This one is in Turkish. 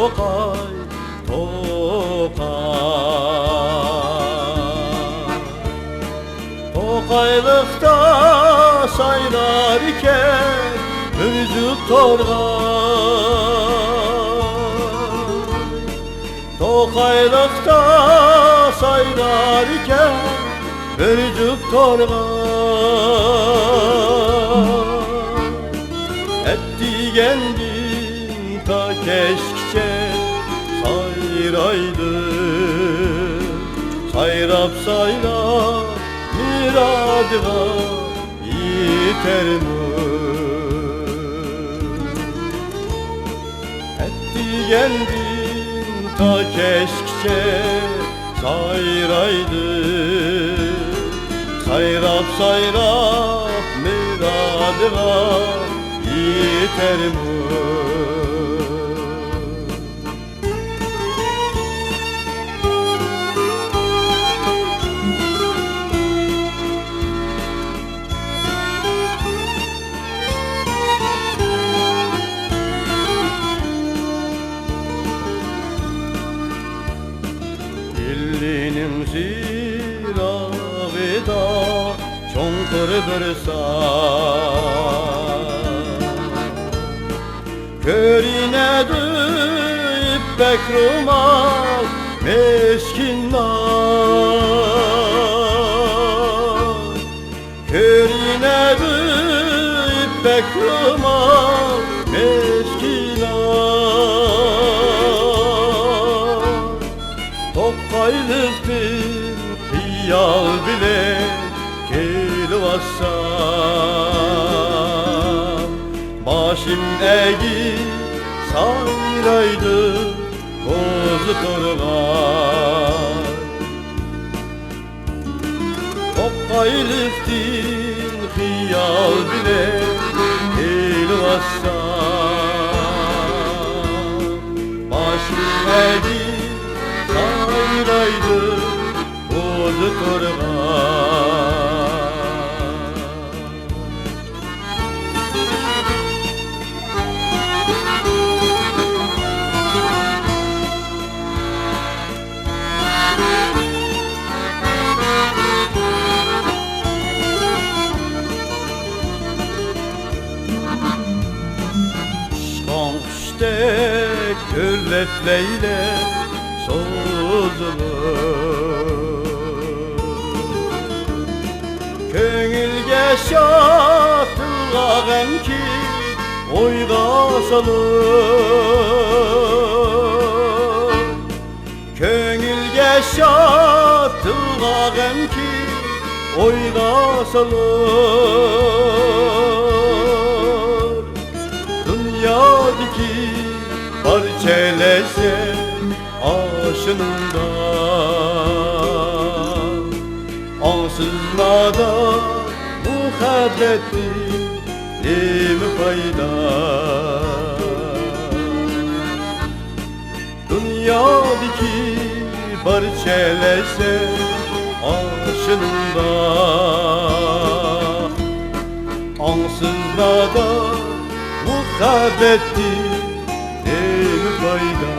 Tokay, Tokaylıkta saylar iken Mürcük Torgay, Tokaylıkta saylar iken Mürcük Torgay, etti kendin ta keşkçe sayraydı, sayrap sayrap miradıma yeter mi? Etti kendin ta keşkçe sayraydı, sayrap sayrap miradıma yeter mi? Dillinin zirağıda çonkur bir sağ, körünedir ipek rumal meskin nar, körünedir ipek rumal meskin nar. Tokaylık bir hiyal bile kelvassam, başım eğip sayraydı kozu Torgay. Tokaylık din hiyal bile kelvassam, başım eğip sayraydı kozu Torgay. Konuştek gölletleyle sozulur, köngülge şatılağım ki oyga salır, köngülge şatılağım ki oyga salır. Dünyadaki parçelese aşınından, ansızmada muhabbetin ne mi fayda? Dünyadaki parçelese aşınından, ansızmada muhabbetin ne mi fayda?